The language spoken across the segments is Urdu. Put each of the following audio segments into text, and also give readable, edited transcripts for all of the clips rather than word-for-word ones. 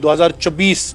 2024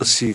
80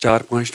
4-5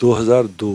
2002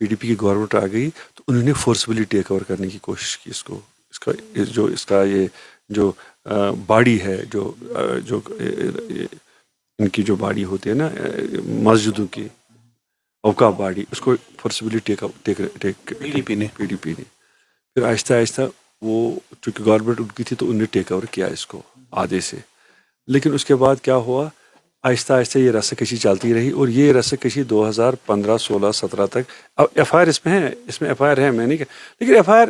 PDP کی گورنمنٹ آ گئی تو انہوں نے فورسبلی ٹیک اوور کرنے کی کوشش کی اس کو. اس کا یہ جو باڑی ہے جو ان کی جو باڑی ہوتی ہے نا مسجدوں کی اوقاف باڑی, اس کو فورسبلی PDP نے پھر آہستہ آہستہ وہ چونکہ گورنمنٹ ان کی تھی تو انہوں نے ٹیک اوور کیا اس کو آدھے سے. لیکن اس کے بعد کیا ہوا, آہستہ آہستہ یہ رسہ کشی چلتی رہی, اور یہ رسہ کشی 2015, 16, 17 تک. اب FIR اس میں FIR ہے, میں نہیں کہ, لیکن FIR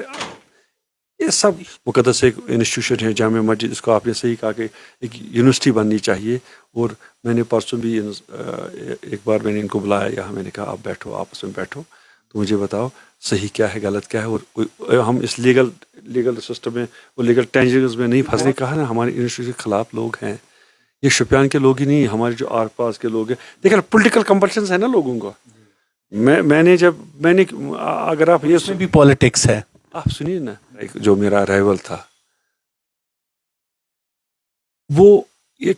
یہ سب مقدس ایک انسٹیٹیوشن ہے جامع مسجد, اس کو آپ نے صحیح کہا کہ ایک یونیورسٹی بننی چاہیے. اور میں نے پرسوں بھی ایک بار میں نے ان کو بلایا یہاں, میں نے کہا آپ بیٹھو, آپس میں بیٹھو, تو مجھے بتاؤ صحیح کیا ہے غلط کیا ہے, اور ہم اس لیگل سسٹم میں اور لیگل ٹینجنگز میں نہیں پھنسنے. کہا نا ہمارے انسٹیٹیوشن کے خلاف لوگ ہیں, یہ شوپیان کے لوگ ہی نہیں, ہمارے جو آس پاس کے لوگ ہیں. دیکھیں پولیٹیکل کمپلشنز ہیں نا لوگوں کو. میں نے اگر آپ یہ اس میں بھی پالیٹکس ہے. آپ سنیے نا, ایک جو میرا رائیول تھا وہ یہ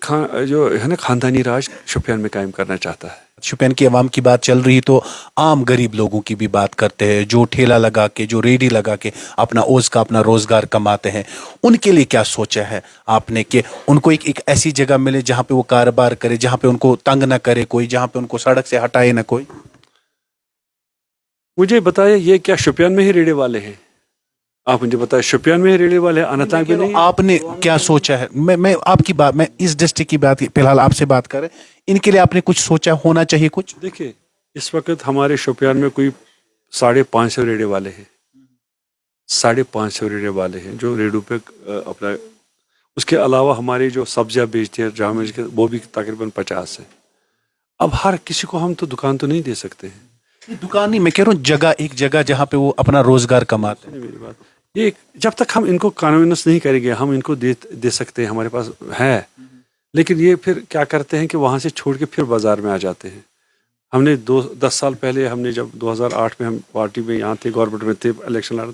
جو ہے نا خاندانی راج شوپیان میں قائم کرنا چاہتا ہے. شوپین کی عوام کی بات چل رہی تو عام غریب لوگوں کی بھی بات کرتے ہیں, جو ٹھیلا لگا کے, جو ریڈی لگا کے اپنا روزگار کماتے ہیں. ان کے لیے کیا سوچا ہے آپ نے کہ ان کو ایک ایسی جگہ ملے جہاں پہ وہ کاروبار کرے, جہاں پہ ان کو تنگ نہ کرے کوئی, جہاں پہ ان کو سڑک سے ہٹائے نہ کوئی؟ مجھے بتایا یہ کیا شوپیان میں ہی ریڑے والے ہیں؟ آپ مجھے بتائیں شوپیان میں ہی ریڑے والے ہیں, اننت ناگ میں نہیں؟ آپ نے کیا سوچا ہے؟ میں آپ کی بات, میں اس ڈسٹرکٹ کی بات فی الحال آپ سے بات کر رہے ہیں, ان کے لیے آپ نے کچھ سوچا ہونا چاہیے کچھ؟ دیکھیں اس وقت ہمارے شوپیان میں کوئی 550 ریڑے والے ہیں, 550 ریڑے والے ہیں جو ریڑوں پہ اپنا. اس کے علاوہ ہمارے جو سبزیاں بیچتے ہیں جامع وہ بھی تقریباً 50 ہیں. اب ہر کسی کو ہم تو دکان تو نہیں دے سکتے ہیں. دکان نہیں, میں کہہ رہا ہوں جگہ, ایک جگہ جہاں پہ وہ اپنا روزگار کماتے ہیں. میری بات یہ جب تک ہم ان کو کنوینس نہیں کریں گے, ہم ان کو دے سکتے ہیں, ہمارے پاس ہے, لیکن یہ پھر کیا کرتے ہیں کہ وہاں سے چھوڑ کے پھر بازار میں آ جاتے ہیں. ہم نے 10 سال پہلے, ہم نے جب 2008 میں ہم پارٹی میں یہاں تھے, گورنمنٹ میں تھے, الیکشن لڑ,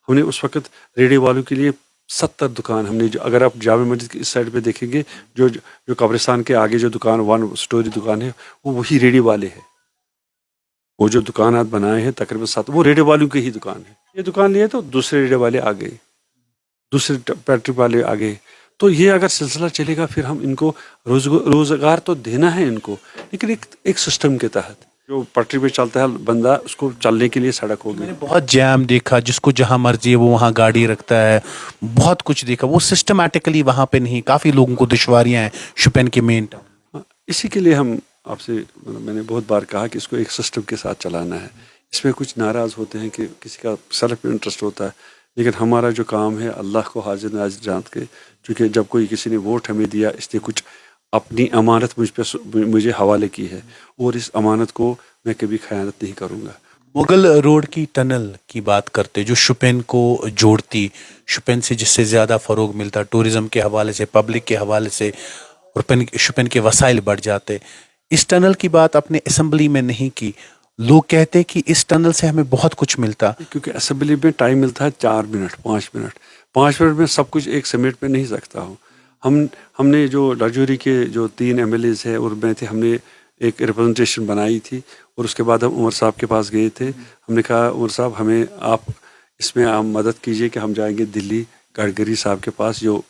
ہم نے اس وقت ریڑے والوں کے لیے 70 دکان ہم نے, اگر آپ جامع مسجد کی اس سائڈ پہ دیکھیں گے جو قبرستان کے آگے جو دکان 1 اسٹوری دکان ہے وہ وہی ریڑے والے ہیں. وہ جو دکانات بنائے ہیں تقریباً 7 وہ ریڑے والوں کی ہی دکان ہے. یہ دکان لیے تو دوسرے ریڑے والے آ گئے, دوسرے پیٹری والے آ گئے. تو یہ اگر سلسلہ چلے گا پھر ہم ان کو روزگار تو دینا ہے ان کو, لیکن ایک سسٹم کے تحت. جو پٹری پہ چلتا ہے بندہ, اس کو چلنے کے لیے سڑک ہوگی. میں نے بہت جام دیکھا, جس کو جہاں مرضی ہے وہ وہاں گاڑی رکھتا ہے, بہت کچھ دیکھا, وہ سسٹمیٹکلی وہاں پہ نہیں. کافی لوگوں کو دشواریاں ہیں شوپین کے مین ٹاؤن. اسی کے لیے ہم آپ سے, میں نے بہت بار کہا کہ اس کو ایک سسٹم کے ساتھ چلانا ہے. اس میں کچھ ناراض ہوتے ہیں کہ کسی کا سیلف انٹرسٹ ہوتا ہے, لیکن ہمارا جو کام ہے اللہ کو حاضر ناظر جانت کے, چونکہ جب کوئی کسی نے ووٹ ہمیں دیا, اس نے کچھ اپنی امانت مجھے حوالے کی ہے, اور اس امانت کو میں کبھی خیانت نہیں کروں گا. مغل روڈ کی ٹنل کی بات کرتے جو شوپین کو جوڑتی, شوپین سے جس سے زیادہ فروغ ملتا ٹورزم کے حوالے سے, پبلک کے حوالے سے, شوپین کے وسائل بڑھ جاتے. اس ٹنل کی بات اپنے اسمبلی میں نہیں کی. لوگ کہتے کہ اس ٹنل سے ہمیں بہت کچھ ملتا. کیونکہ اسمبلی میں ٹائم ملتا ہے 4 منٹ 5 منٹ 5 منٹ میں سب کچھ ایک سمیٹ میں نہیں سکتا ہوں. ہم نے جو راجوری کے جو 3 MLAs ہیں اور میں تھے, ہم نے ایک ریپرزنٹیشن بنائی تھی, اور اس کے بعد ہم عمر صاحب کے پاس گئے تھے. ہم نے کہا عمر صاحب ہمیں آپ اس میں آپ مدد کیجئے کہ ہم جائیں گے دلی گڈکری صاحب کے پاس, جو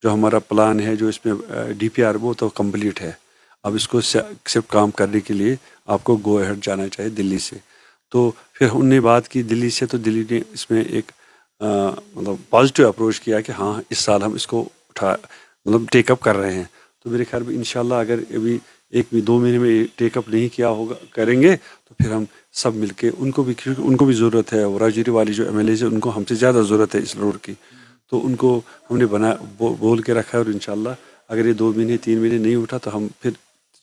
ہمارا پلان ہے, جو اس میں DPR وہ تو کمپلیٹ ہے. اب اس کو صرف کام کرنے کے لیے آپ کو گو ہیڈ جانا چاہیے دلی سے. تو پھر ہم نے بات کی دلی سے, تو دلی نے اس میں ایک مطلب پازیٹیو اپروچ کیا کہ ہاں اس سال ہم اس کو ٹیک اپ کر رہے ہیں. تو میرے خیال میں انشاءاللہ اگر ابھی 1-2 مہینے میں ٹیک اپ نہیں کیا ہوگا کریں گے تو پھر ہم سب مل کے, ان کو بھی کیونکہ ان کو بھی ضرورت ہے, اور راجوری والی جو MLAs ہیں ان کو ہم سے زیادہ ضرورت ہے اس روڈ کی, تو ان کو ہم نے بول کے رکھا ہے. اور انشاءاللہ اگر یہ 2 مہینے 3 مہینے نہیں اٹھا تو ہم پھر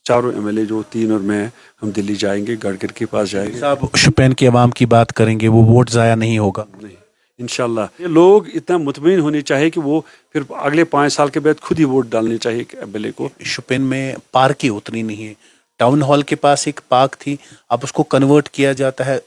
چاروں MLA جو 3 اور میں, ہم دلی جائیں گے, گڈکری کے پاس جائیں گے. صاحب شوپین کے عوام کی بات کریں گے, وہ ووٹ ضائع نہیں ہوگا. نہیں انشاءاللہ. یہ لوگ اتنا مطمئن ہونے چاہیے کہ وہ پھر اگلے 5 سال کے بعد خود ہی ووٹ ڈالنے چاہیے MLA کو. شوپین میں پارکیں اتنی نہیں ہے. ٹاؤن ہال کے پاس ایک پارک تھی, اب اس کو کنورٹ کیا جاتا ہے,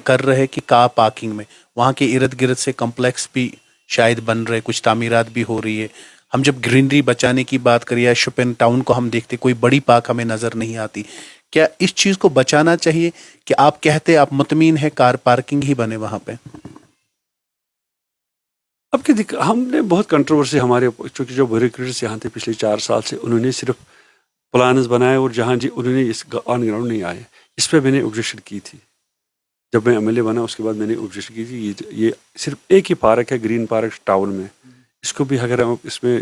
کر رہے کہ کار پارکنگ میں. وہاں کے ارد گرد سے کمپلیکس بھی شاید بن رہے, کچھ تعمیرات بھی ہو رہی ہے. ہم جب گرینری بچانے کی بات کریے شوپین ٹاؤن کو ہم دیکھتے, کوئی بڑی پارک ہمیں نظر نہیں آتی. کیا اس چیز کو بچانا چاہیے کہ آپ کہتے آپ مطمئن ہے کار پارکنگ ہی بنے وہاں پہ؟ اب کہ ہم نے بہت کنٹروورسی ہمارے چونکہ جو بیوروکریٹس یہاں تھے پچھلے 4 سال سے انہوں نے صرف پلانز بنائے اور جہاں جی انہوں نے اس آن گراؤنڈ نہیں آئے. اس پہ میں نے آبجیکشن کی تھی جب میں MLA بنا. اس کے بعد میں نے آبجیکشن کی تھی یہ صرف ایک ہی پارک ہے گرین پارک ٹاؤن میں. اس کو بھی اگر ہم اس میں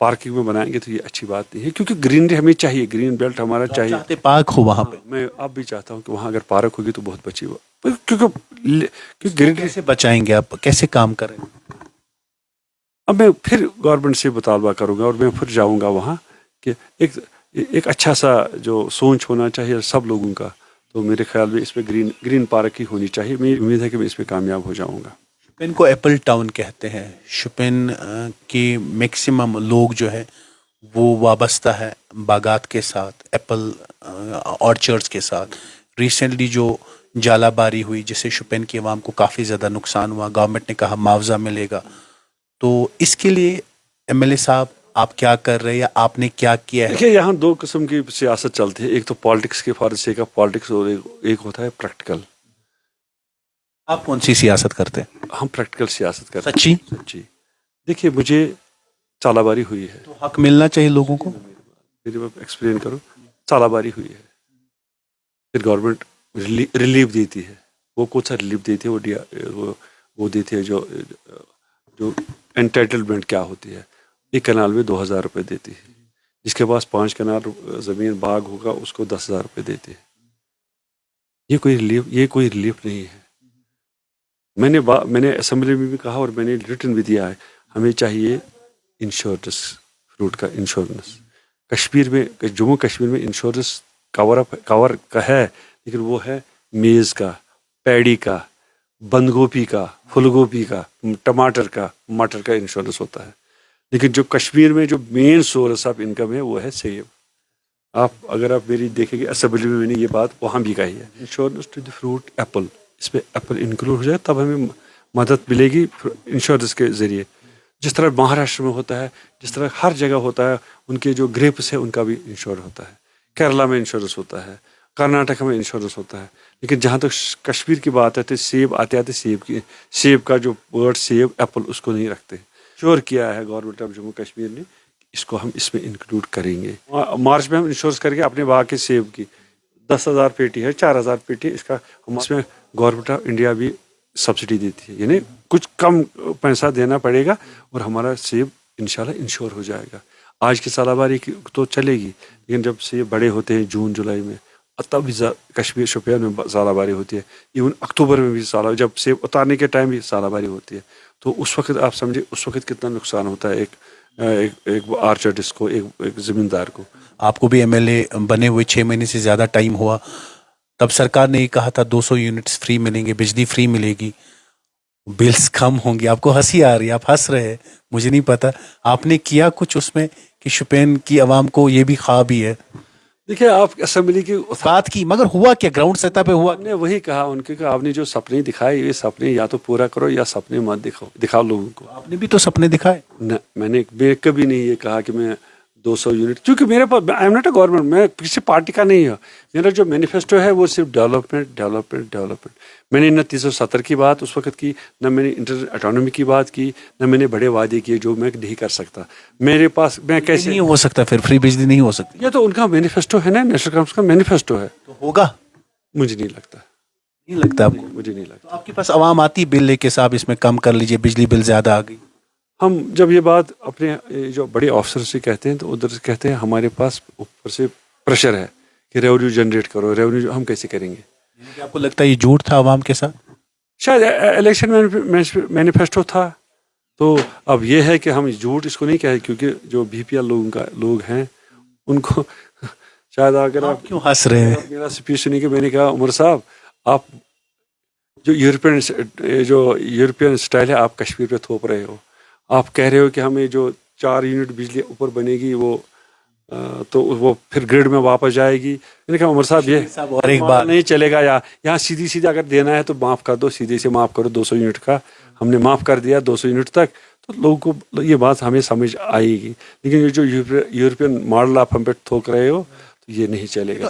پارکنگ میں بنائیں گے تو یہ اچھی بات نہیں ہے کیونکہ گرینری ہمیں چاہیے. گرین بیلٹ ہمارا چاہیے. پارک ہو وہاں پہ. میں اب بھی چاہتا ہوں کہ وہاں اگر پارک ہوگی تو بہت بچی ہو کیونکہ گرینری کیسے بچائیں گے آپ؟ کیسے کام کریں؟ اب میں پھر گورنمنٹ سے مطالبہ کروں گا اور میں پھر جاؤں گا وہاں کہ ایک اچھا سا جو سوچ ہونا چاہیے سب لوگوں کا. تو میرے خیال میں اس پہ گرین پارک ہی ہونی چاہیے. میری امید ہے کہ میں اس پہ کامیاب ہو جاؤں گا. شپین کو ایپل ٹاؤن کہتے ہیں. شپین کی میکسیمم لوگ جو ہے وہ وابستہ ہے باغات کے ساتھ، ایپل آرچرڈز کے ساتھ. ریسنٹلی جو جالہ باری ہوئی جس سے شپین کی عوام کو کافی زیادہ نقصان ہوا، گورنمنٹ نے کہا معاوضہ ملے گا. تو اس کے لیے MLA صاحب آپ کیا کر رہے ہیں یا آپ نے کیا کیا ہے؟ دیکھیے یہاں 2 قسم کی سیاست چلتی ہے. ایک تو پالیٹکس کے فار سیک آف پالیٹکس اور ایک ہوتا ہے پریکٹیکل. آپ کون سی سیاست کرتے ہیں؟ ہم پریکٹیکل سیاست کرتے ہیں. سچی؟ سچی. دیکھیے مجھے چالہ باری ہوئی ہے. تو حق ملنا چاہیے لوگوں کو. میری بات ایکسپلین کروں. چالہ باری ہوئی ہے پھر گورنمنٹ ریلیف دیتی ہے. وہ کون سا ریلیف دیتی ہے؟ وہ دیتی ہے جو انٹائٹلمنٹ کیا ہوتی ہے. ایک کنال میں 2000 روپے دیتی ہے. جس کے پاس 5 کنال زمین باغ ہوگا اس کو 10,000 روپے دیتی ہے. یہ کوئی ریلیف نہیں ہے. میں نے اسمبلی میں بھی کہا اور میں نے ریٹن بھی دیا ہے. ہمیں چاہیے انشورنس، فروٹ کا انشورنس. کشمیر میں جموں کشمیر میں انشورنس کور کا ہے لیکن وہ ہے میز کا، پیڈی کا، بند گوبھی کا، پھول گوبھی کا، ٹماٹر کا، مٹر کا انشورنس ہوتا ہے. لیکن جو کشمیر میں جو مین سورس آف انکم ہے وہ ہے سیب. اگر آپ میری دیکھیں گے اسمبلی میں نے یہ بات وہاں بھی کہی ہے. Insurance to the fruit apple, اس پہ ایپل انکلوڈ ہو جائے تب ہمیں مدد ملے گی انشورنس کے ذریعے. جس طرح مہاراشٹر میں ہوتا ہے، جس طرح ہر جگہ ہوتا ہے. ان کے جو گریپس ہے ان کا بھی انشور ہوتا ہے. کیرلا میں انشورنس ہوتا ہے، کرناٹک میں انشورنس ہوتا ہے. لیکن جہاں تک کشمیر کی بات ہے تو سیب آتے سیب کا جو ورڈ سیب ایپل اس کو نہیں رکھتے. انشور کیا ہے گورنمنٹ آف جموں کشمیر نے، اس کو ہم اس میں انکلوڈ کریں گے. مارچ میں ہم انشورنس کریں گے اپنے باغ کے سیب کی. 10,000 پیٹی ہے، 4,000 پیٹی اس کا. اس میں گورنمنٹ آف انڈیا بھی سبسڈی دیتی ہے. یعنی کچھ کم پیسہ دینا پڑے گا اور ہمارا سیب انشاءاللہ انشور ہو جائے گا. آج کی سالہ باری تو چلے گی لیکن جب سیب بڑے ہوتے ہیں جون جولائی میں تب بھی کشمیر شوپیان میں سالہ باری ہوتی ہے. ایون اکتوبر میں بھی جب سیب اتارنے کے ٹائم بھی سالہ باری ہوتی ہے. تو اس وقت آپ سمجھے اس وقت کتنا نقصان ہوتا ہے ایک آرچرڈس کو، ایک زمیندار کو. آپ کو بھی MLA بنے ہوئے 6 مہینے سے زیادہ ٹائم ہوا. تب سرکار نے یہ کہا تھا 200 یونٹس فری ملیں گے، بجلی فری ملے گی، بلز کم ہوں گے. آپ کو ہنسی آ رہی ہے، آپ ہنس رہے ہیں، مجھے نہیں پتا. آپ نے کیا کچھ اس میں کہ شپین کی عوام کو یہ بھی خواب ہی ہے؟ دیکھیے آپ اسمبلی کی بات کی مگر ہوا کیا گراؤنڈ سطح پہ ہوا؟ ہم نے وہی کہا ان کے کہ آپ نے جو سپنے دکھائے یہ سپنے یا تو پورا کرو یا سپنے مت دکھاؤ لوگوں کو. آپ نے بھی تو سپنے دکھائے. میں نے کبھی نہیں یہ کہا کہ میں 200 یونٹ، کیونکہ میرے پاس I am not a government, میں کسی پارٹی کا نہیں ہوں. میرا جو مینیفیسٹو ہے وہ صرف ڈیولپمنٹ. میں نے نہ 370 کی بات اس وقت کی، نہ میں نے انٹر اٹانومی کی بات کی، نہ میں نے بڑے وعدے کیے جو میں نہیں کر سکتا. میرے پاس میں کیسے نہیں ہو سکتا، پھر فری بجلی نہیں ہو سکتی. یہ تو ان کا مینیفیسٹو ہے نا، نیشنل کانفرنس کا مینیفیسٹو ہے. تو ہوگا؟ مجھے نہیں لگتا. نہیں لگتا آپ کو؟ مجھے نہیں لگتا. تو آپ کے پاس عوام آتی بل لے کے صاحب اس میں کم کر لیجئے، بجلی بل زیادہ آ گئی. ہم جب یہ بات اپنے جو بڑے آفسر سے کہتے ہیں تو ادھر سے کہتے ہیں ہمارے پاس اوپر سے پریشر ہے کہ ریونیو جنریٹ کرو. ریونیو ہم کیسے کریں گے؟ آپ کو لگتا ہے یہ جھوٹ تھا عوام کے ساتھ؟ شاید الیکشن مینیفیسٹو تھا. تو اب یہ ہے کہ ہم جھوٹ اس کو نہیں کہیں کیونکہ جو BPL لوگ ہیں ان کو شاید اگر آپ کیوں ہنس رہے ہیں؟ میرا اسپیچ سنی کہ میں نے کہا عمر صاحب آپ جو یورپین اسٹائل ہے آپ کشمیر پہ تھوپ رہے ہو. آپ کہہ رہے ہو کہ ہمیں جو 4 یونٹ بجلی اوپر بنے گی وہ پھر گرڈ میں واپس جائے گی. میں نے کہا عمر صاحب یہ اور ایک بات نہیں چلے گا. یہاں سیدھی اگر دینا ہے تو معاف کر دو، سیدھے سے معاف کرو. 200 یونٹ کا ہم نے معاف کر دیا 200 یونٹ تک، تو لوگوں کو یہ بات ہمیں سمجھ آئے گی. لیکن یہ جو یورپین ماڈل آپ ہم پہ تھوک رہے ہو تو یہ نہیں چلے گا.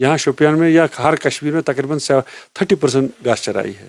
یہاں شوپیان میں یا ہر کشمیر میں تقریباً 30% گھاس چرائی ہے.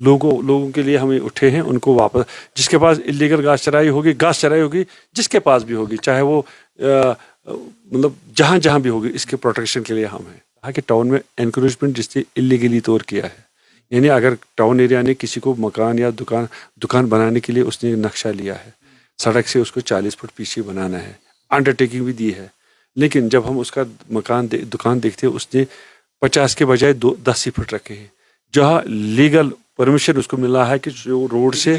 لوگوں کے لیے ہمیں اٹھے ہیں, ان کو واپس, جس کے پاس الیگل گھاس چرائی ہوگی جس کے پاس بھی ہوگی, چاہے وہ مطلب جہاں بھی ہوگی, اس کے پروٹیکشن کے لیے ہم ہیں. کہا کہ ٹاؤن میں انکریجمنٹ جس نے الیگلی طور کیا ہے, یعنی اگر ٹاؤن ایریا نے کسی کو مکان یا دکان بنانے کے لیے اس نے نقشہ لیا ہے, سڑک سے اس کو 40 فٹ پیچھے بنانا ہے, انڈر ٹیکنگ بھی دی ہے, لیکن جب ہم اس کا دکان دیکھتے ہیں اس نے 50 کے بجائے 10 ہی فٹ رکھے ہیں. جہاں لیگل پرمیشن اس کو ملا ہے کہ جو روڈ سے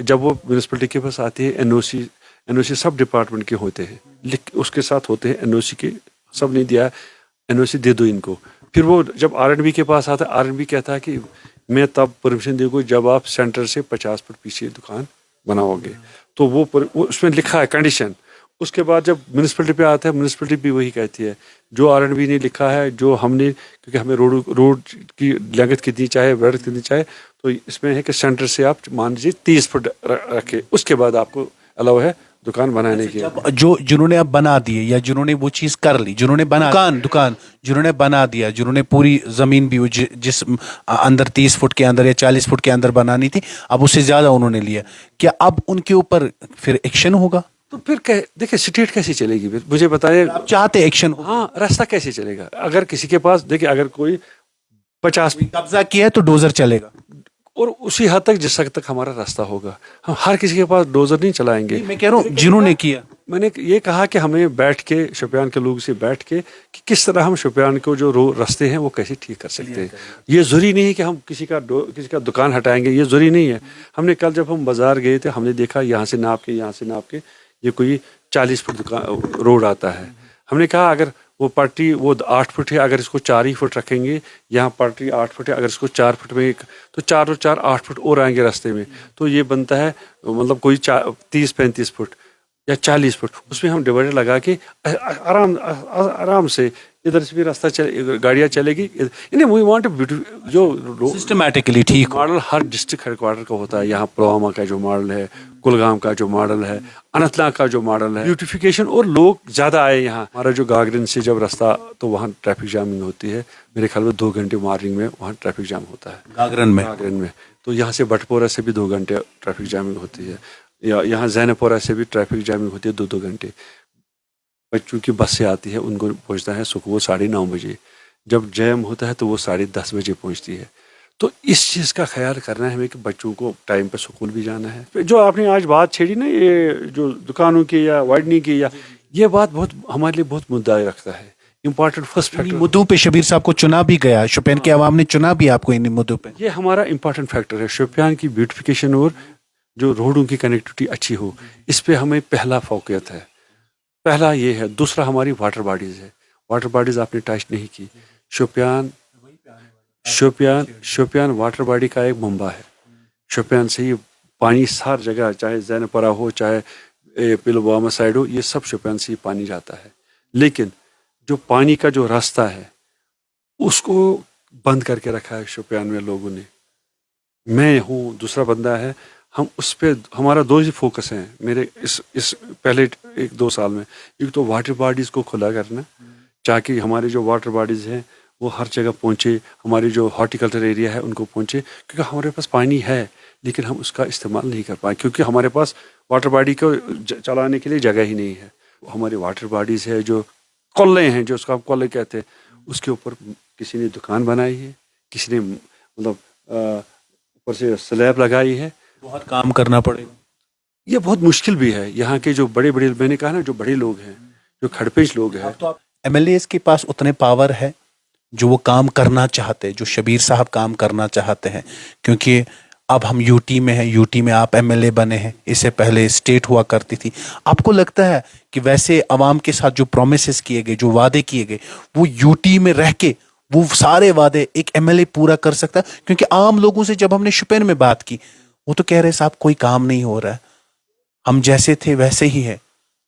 جب وہ میونسپلٹی کے پاس آتے ہیں, این او سی سب ڈپارٹمنٹ کے ہوتے ہیں, اس کے ساتھ ہوتے ہیں این او سی کے, سب نے دیا این او سی دے دو ان کو. پھر وہ جب آر این بی کے پاس آتا ہے, آر این بی کہتا ہے کہ میں تب پرمیشن دے گا جب آپ سینٹر سے 50 فٹ پیچھے دکان بناؤ گے. تو وہ اس میں لکھا ہے کنڈیشن. اس کے بعد جب میونسپلٹی پہ آتا ہے, میونسپلٹی بھی وہی کہتی ہے جو آر این بی نے لکھا ہے, جو ہم نے, کیونکہ ہمیں روڈ کی لینگتھ کتنی چاہے, بریڈتھ کتنی چاہے, تو اس میں ہے کہ سینٹر سے آپ مان لیجیے 30 فٹ رکھے, اس کے بعد آپ کو الاؤ ہے دکان بنانے کی. جنہوں نے اب بنا دیے یا جنہوں نے وہ چیز کر لی, جنہوں نے بنا دکان جنہوں نے بنا دیا, جنہوں نے پوری زمین بھی جس اندر 30 فٹ کے اندر یا 40 فٹ کے اندر بنانی تھی, اب اس سے زیادہ انہوں نے لیا, کیا اب ان کے اوپر پھر ایکشن ہوگا؟ تو پھر دیکھیں اسٹیٹ کیسے چلے گی, مجھے بتائیں. آپ چاہتے ایکشن ہو؟ ہاں, راستہ کیسے چلے گا؟ اگر کسی کے پاس, دیکھیں اگر کوئی 50 قبضہ کیا ہے تو ڈوزر چلے گا, اور اسی حد تک جس حد تک ہمارا راستہ ہوگا. ہم ہر کسی کے پاس ڈوزر نہیں چلائیں گے. میں کہہ رہا ہوں جنہوں نے کیا. میں نے یہ کہا کہ ہمیں بیٹھ کے شوپیان کے لوگ سے بیٹھ کے کہ کس طرح ہم شوپیان کو جو راستے ہیں وہ کیسے ٹھیک کر سکتے ہیں. یہ ضروری نہیں ہے کہ ہم کسی کا دکان ہٹائیں گے, یہ ضروری نہیں ہے. ہم نے کل جب ہم بازار گئے تھے, ہم نے دیکھا یہاں سے ناپ کے یہ کوئی 40 فٹ روڈ آتا ہے. ہم نے کہا اگر وہ پٹی وہ 8 فٹ ہے, اگر اس کو 4 ہی فٹ رکھیں گے, یہاں پٹی 8 فٹ ہے, اگر اس کو 4 فٹ میں تو 4 اور 4 8 فٹ اور آئیں گے راستے میں, تو یہ بنتا ہے مطلب کوئی 30-35 فٹ یا 40 فٹ. اس میں ہم ڈیوائڈر لگا کے آرام سے ادھر سے بھی راستہ گاڑیاں چلے گی. وی وانٹ جو سسٹمیٹکلی ٹھیک ماڈل ہر ڈسٹرکٹ ہیڈ کوارٹر کا ہوتا ہے. یہاں پلوامہ کا جو ماڈل ہے, کلگام کا جو ماڈل ہے, اننت ناگ کا جو ماڈل ہے, بیوٹیفیکیشن, اور لوگ زیادہ آئے یہاں. ہمارا جو گاگرن سے جب راستہ, تو وہاں ٹریفک جامنگ ہوتی ہے, میرے خیال میں 2 گھنٹے مارننگ میں وہاں ٹریفک جام ہوتا ہے گاگرن میں. تو یہاں سے بٹپورہ سے بھی 2 گھنٹے ٹریفک جامنگ ہوتی ہے, یا یہاں زینب پورہ سے بھی ٹریفک جامنگ ہوتی ہے 2 گھنٹے. بچوں کی بس سے آتی ہے, ان کو پہنچتا ہے صبح 9:30 بجے, جب جیم ہوتا ہے تو وہ 10:30 بجے پہنچتی ہے. تو اس چیز کا خیال کرنا ہے ہمیں کہ بچوں کو ٹائم پہ اسکول بھی جانا ہے. جو آپ نے آج بات چھیڑی نا, یہ جو دکانوں کی یا وائڈنگ کی, یا یہ بات بہت ہمارے لیے بہت مدعا رکھتا ہے. امپورٹنٹ فرسٹ فیکٹر مدعوں پہ شبیر صاحب کو چنا بھی گیا, شوپین کے عوام نے چنا بھی آپ کو ان مدعوں پہ. یہ ہمارا امپورٹنٹ فیکٹر ہے. شوپیان کی بیوٹیفیکیشن اور جو روڈوں کی کنیکٹیوٹی اچھی ہو, اس پہ ہمیں پہلا فوقیت ہے. پہلا یہ ہے. دوسرا ہماری واٹر باڈیز ہے. واٹر باڈیز آپ نے ٹچ نہیں کی. شوپیان واٹر باڈی کا ایک منبع ہے. شوپیان سے یہ پانی ہر جگہ, چاہے زینب پورہ ہو, چاہے پلوامہ سائڈ ہو, یہ سب شوپیان سے یہ پانی جاتا ہے. لیکن جو پانی کا جو راستہ ہے اس کو بند کر کے رکھا ہے شوپیان میں لوگوں نے. میں ہوں, دوسرا بندہ ہے, ہم اس پہ ہمارا 2 ہی فوکس ہیں میرے اس پہلے 1-2 سال میں. ایک تو واٹر باڈیز کو کھلا کرنا, تاکہ ہمارے جو واٹر باڈیز ہیں وہ ہر جگہ پہنچے, ہمارے جو ہارٹیکلچر ایریا ہے ان کو پہنچے, کیونکہ ہمارے پاس پانی ہے لیکن ہم اس کا استعمال نہیں کر پائے, کیونکہ ہمارے پاس واٹر باڈی کو چلانے کے لیے جگہ ہی نہیں ہے. ہمارے واٹر باڈیز ہے جو قلعے ہیں, جو اس کا ہم قلعے کہتے ہیں, اس کے اوپر کسی نے دکان بنائی ہے, کسی نے مطلب اوپر سے سلیب لگائی ہے. بہت کام کرنا پڑے گا. یہ بہت مشکل بھی ہے. یہاں کے جو بڑے میں نے کہا نا, جو بڑے لوگ ہیں, جو کھڑپیش لوگ ہیں, ایم ایل اے کے پاس اتنے پاور ہے جو وہ کام کرنا چاہتے, جو شبیر صاحب کام کرنا چاہتے ہیں. کیونکہ اب ہم یو ٹی میں ہیں, یو ٹی میں آپ ایم ایل اے بنے ہیں, اس سے پہلے اسٹیٹ ہوا کرتی تھی. آپ کو لگتا ہے کہ ویسے عوام کے ساتھ جو پرومسز کیے گئے, جو وعدے کیے گئے, وہ یو ٹی میں رہ کے وہ سارے وعدے ایک ایم ایل اے پورا کر سکتا ہے؟ کیونکہ عام لوگوں سے جب ہم نے شوپین میں بات کی, وہ تو کہہ رہے صاحب کوئی کام نہیں ہو رہا ہے, ہم جیسے تھے ویسے ہی ہے,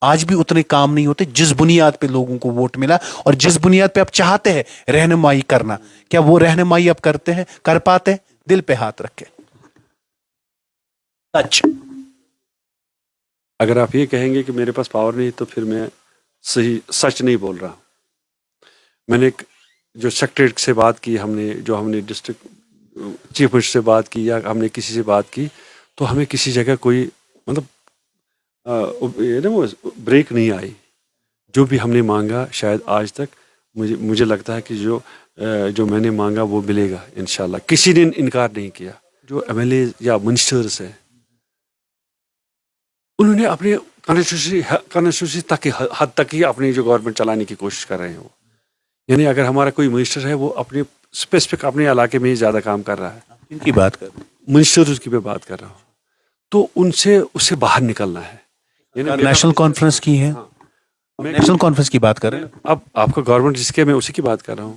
آج بھی اتنے کام نہیں ہوتے جس بنیاد پہ لوگوں کو ووٹ ملا اور جس بنیاد پہ آپ چاہتے ہیں رہنمائی کرنا. کیا وہ رہنمائی آپ کرتے ہیں, کر پاتے ہیں؟ دل پہ ہاتھ رکھے. سچ. اگر آپ یہ کہیں گے کہ میرے پاس پاور نہیں تو پھر میں صحیح سچ نہیں بول رہا. میں نے جو سیکریٹریٹ سے بات کی, ہم نے ڈسٹرکٹ چیف منسٹر سے بات کی یا ہم نے کسی سے بات کی, تو ہمیں کسی جگہ کوئی مطلب وہ بریک نہیں آئی. جو بھی ہم نے مانگا شاید آج تک مجھے لگتا ہے کہ جو میں نے مانگا وہ ملے گا انشاءاللہ. کسی نے انکار نہیں کیا. جو ایم ایل اے یا منسٹرز ہیں انہوں نے اپنے کانسٹیٹیوشن تک کی حد تک ہی اپنی جو گورنمنٹ چلانے کی کوشش کر رہے ہیں. وہ یعنی اگر ہمارا کوئی منسٹر ہے وہ اپنے اسپیسیفک اپنے علاقے میں ہی زیادہ کام کر رہا ہے. ان کی بات کر منسٹرز کی میں بات کر رہا ہوں. تو اس سے باہر نکلنا ہے. یعنی نیشنل کانفرنس کی ہے, نیشنل کانفرنس کی بات کر رہے ہیں. اب آپ کا گورنمنٹ جس کے میں اسی کی بات کر رہا ہوں.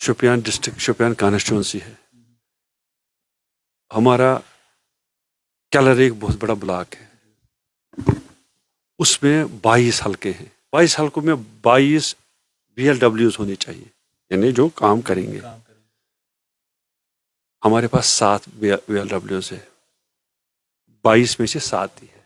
شوپیان ڈسٹرکٹ شوپیان کانسٹیچوئنسی ہے ہمارا. کیلر ایک بہت بڑا بلاک ہے, اس میں 22 حلقے ہیں. 22 حلقوں میں 22 BLWs ہونے چاہیے, یعنی جو کام کریں گے. ہمارے پاس 7 BLWs ہے, 22 میں سے 7 ہی ہے.